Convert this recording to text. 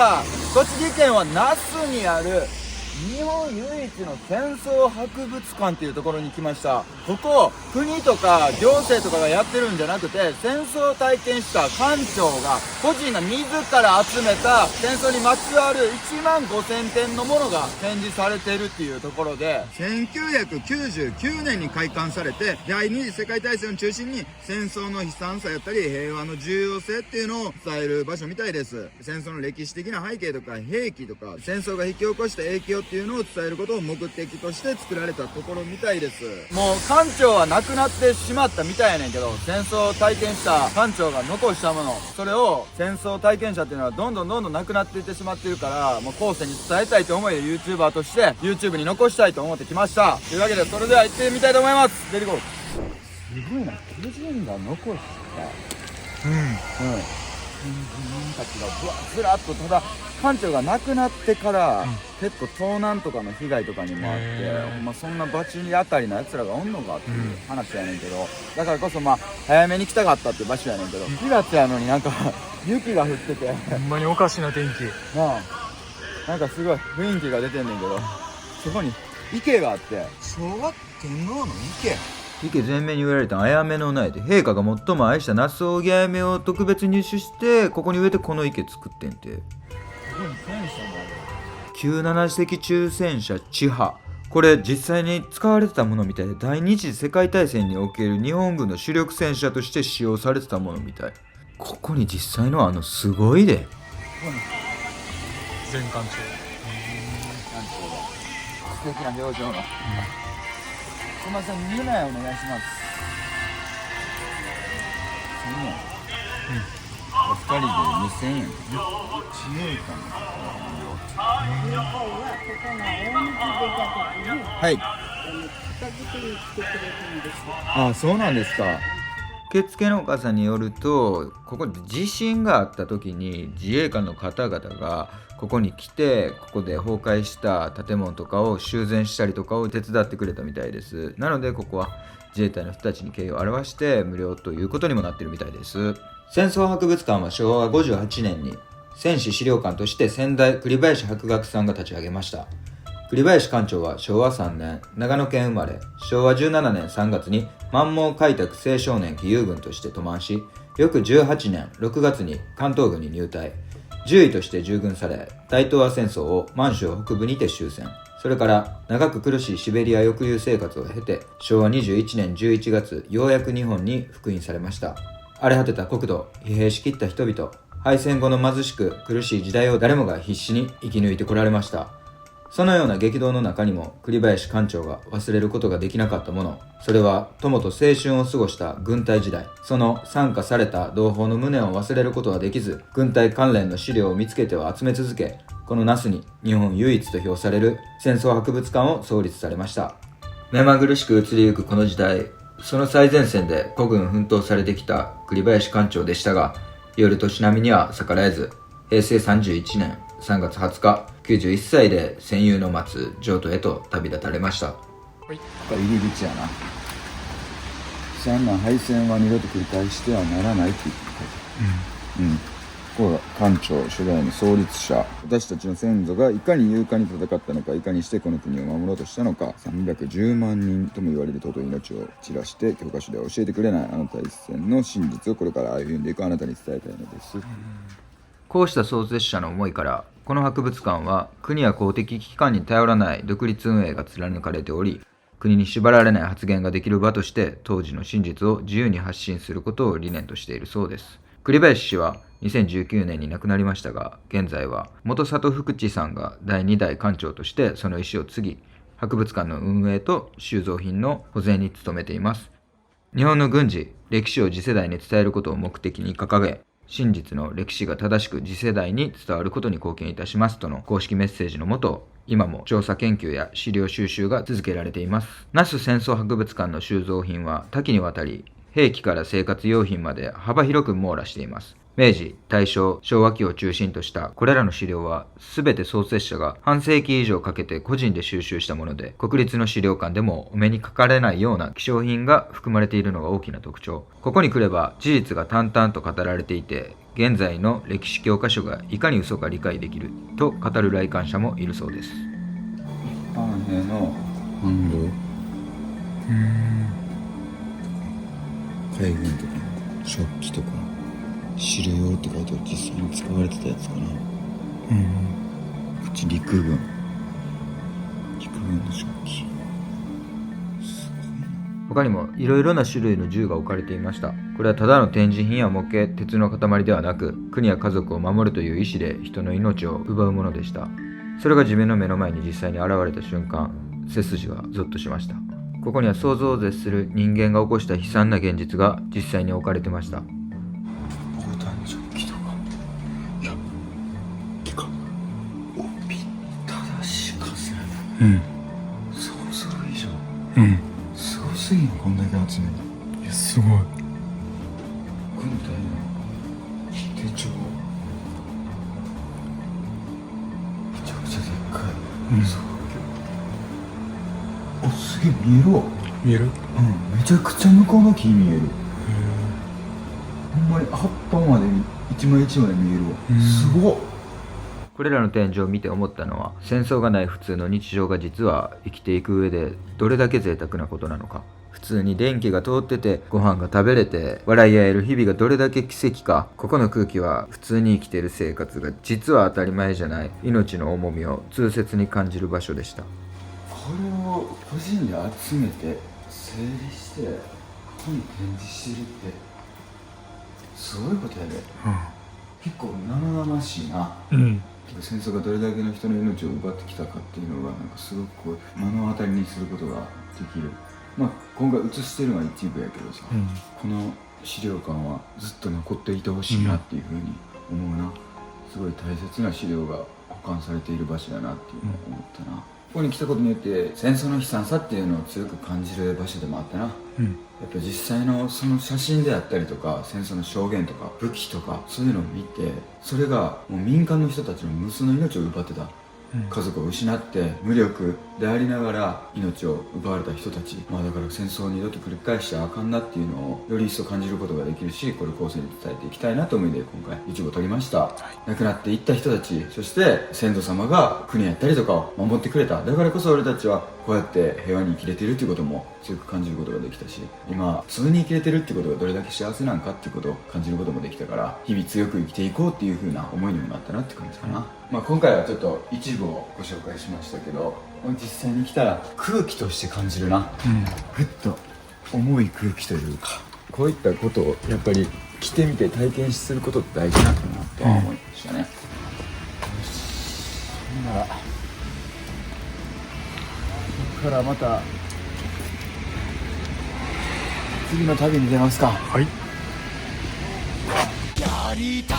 は栃木県は那須にある日本唯一の戦争博物館っていうところに来ました。ここ国とか行政とかがやってるんじゃなくて、戦争を体験した館長が個人が自ら集めた戦争にまつわる1万5000点のものが展示されているっていうところで、1999年に開館されて、第二次世界大戦を中心に戦争の悲惨さやったり平和の重要性っていうのを伝える場所みたいです。戦争の歴史的な背景とか兵器とか戦争が引き起こした影響っていうのを伝えることを目的として作られたところみたいです。もう館長は亡くなってしまったみたいやねんけど、戦争を体験した館長が残したもの、それを戦争体験者っていうのはどんどんなくなっていってしまっているから、もう後世に伝えたいと思いで YouTuber として YouTube に残したいと思ってきました。というわけでそれでは行ってみたいと思います。レディゴー。すごいな、巨人が残した新人たちがずらっと、ただ館長が亡くなってから、結構盗難とかの被害とかにもあって、そんなバチ当たりなやつらがおんのかっていう話やねんけど、だからこそ早めに来たかったっていう場所やねんけど、4月やのになんか雪が降ってて、ほんまにおかしな天気なんかすごい雰囲気が出てんねんけど、そこに池があって、昭和天皇の池全面に植えられたあやめの苗で、陛下が最も愛したナスオギアメを特別入手して、ここに植えてこの池作ってんて。97隻中戦車千葉、これ実際に使われてたものみたいで、第二次世界大戦における日本軍の主力戦車として使用されてたものみたい。ここに実際のすごいで前艦長素敵な表情の、すいません、2名お願いします。1000円、お二人で2000円、自衛官の方はい、あ、そうなんですか。受付のお母さんによると、ここで地震があった時に自衛官の方々がここに来て、ここで崩壊した建物とかを修繕したりとかを手伝ってくれたみたいです。なのでここは自衛隊の人たちに敬意を表して無料ということにもなっているみたいです。戦争博物館は昭和58年に戦史資料館として先代栗林博学さんが立ち上げました。栗林館長は昭和3年長野県生まれ、昭和17年3月に満蒙開拓青少年義勇軍として渡満し、翌18年6月に関東軍に入隊、獣医として従軍され、大東亜戦争を満州北部にて終戦。それから長く苦しいシベリア抑留生活を経て、昭和21年11月ようやく日本に復員されました。荒れ果てた国土、疲弊しきった人々、敗戦後の貧しく苦しい時代を誰もが必死に生き抜いてこられました。そのような激動の中にも栗林館長が忘れることができなかったもの、それは友と青春を過ごした軍隊時代、その参加された同胞の無念を忘れることはできず、軍隊関連の資料を見つけては集め続け、この那須に日本唯一と評される戦争博物館を創立されました。目まぐるしく移りゆくこの時代、その最前線で孤軍奮闘されてきた栗林館長でしたが、夜年並みには逆らえず、平成31年3月20日、91歳で戦友の待つ譲渡へと旅立たれました。これ入り口やな。悲惨な敗戦は二度と繰り返してはならないって言ってた。ここが館長初代の創立者、私たちの先祖がいかに勇敢に戦ったのか、いかにしてこの国を守ろうとしたのか、310万人とも言われる尊い命を散らして教科書では教えてくれないあの大戦の真実をこれから歩んでいくあなたに伝えたいのです。こうした創設者の思いから、この博物館は国や公的機関に頼らない独立運営が貫かれており、国に縛られない発言ができる場として当時の真実を自由に発信することを理念としているそうです。栗林氏は2019年に亡くなりましたが、現在は元里福地さんが第2代館長としてその意思を継ぎ、博物館の運営と収蔵品の保全に努めています。日本の軍事、歴史を次世代に伝えることを目的に掲げ、真実の歴史が正しく次世代に伝わることに貢献いたしますとの公式メッセージのもと、今も調査研究や資料収集が続けられています。那須戦争博物館の収蔵品は多岐にわたり、兵器から生活用品まで幅広く網羅しています。明治、大正、昭和期を中心としたこれらの資料は全て創設者が半世紀以上かけて個人で収集したもので、国立の資料館でもお目にかかれないような希少品が含まれているのが大きな特徴。ここに来れば事実が淡々と語られていて、現在の歴史教科書がいかに嘘か理解できると語る来館者もいるそうです。一般兵の反動、海軍とか食器とか資料用って書いてある。実際に使われてたやつかな。こっち陸軍の食器。すごいな。他にもいろいろな種類の銃が置かれていました。これはただの展示品や模型、鉄の塊ではなく、国や家族を守るという意志で人の命を奪うものでした。それが自分の目の前に実際に現れた瞬間、背筋がゾッとしました。ここには想像を絶する人間が起こした悲惨な現実が実際に置かれてました。防弾チョッキとか、いや、てか、おびただしい数やな。想像以上。すごすぎん、こんだけ集める。いや、すごい。軍隊の手帳。めちゃくちゃでっかい。お、すげえ見えるわ。見える？めちゃくちゃ向こうの木見える。ほんまに葉っぱまで一枚一枚見えるわ。すごっ。これらの展示を見て思ったのは、戦争がない普通の日常が実は生きていく上でどれだけ贅沢なことなのか。普通に電気が通ってて、ご飯が食べれて、笑い合える日々がどれだけ奇跡か。ここの空気は普通に生きている生活が実は当たり前じゃない命の重みを痛切に感じる場所でした。これを個人で集めて整理してここに展示してるってすごいことやで。結構生々しいな。戦争がどれだけの人の命を奪ってきたかっていうのがなんかすごくこう目の当たりにすることができる。まあ今回映してるのは一部やけどさ、この資料館はずっと残っていてほしいなっていうふうに思うな。すごい大切な資料が保管されている場所だなっていうのを思ったな。ここに来たことによって戦争の悲惨さっていうのを強く感じる場所でもあったな。やっぱ実際のその写真であったりとか戦争の証言とか武器とかそういうのを見て、それがもう民間の人たちの無数の命を奪ってた。家族を失って無力でありながら命を奪われた人たち、だから戦争を二度と繰り返しちゃあかんなっていうのをより一層感じることができるし、これ後世に伝えていきたいなと思いで今回一部を撮りました。亡くなっていった人たち、そして先祖様が国やったりとかを守ってくれた。だからこそ俺たちはこうやって平和に生きれてるっていうことも強く感じることができたし、今普通に生きれてるってことがどれだけ幸せなんかっていうことを感じることもできたから、日々強く生きていこうっていう風な思いにもなったなって感じかな。今回はちょっと一部をご紹介しましたけど、実際に来たら空気として感じるな。ふっと重い空気というか、こういったことをやっぱり来てみて体験することって大事なんだなとは思いましたね。よし、ほんならここからまた次の旅に出ますか。はい。やりたい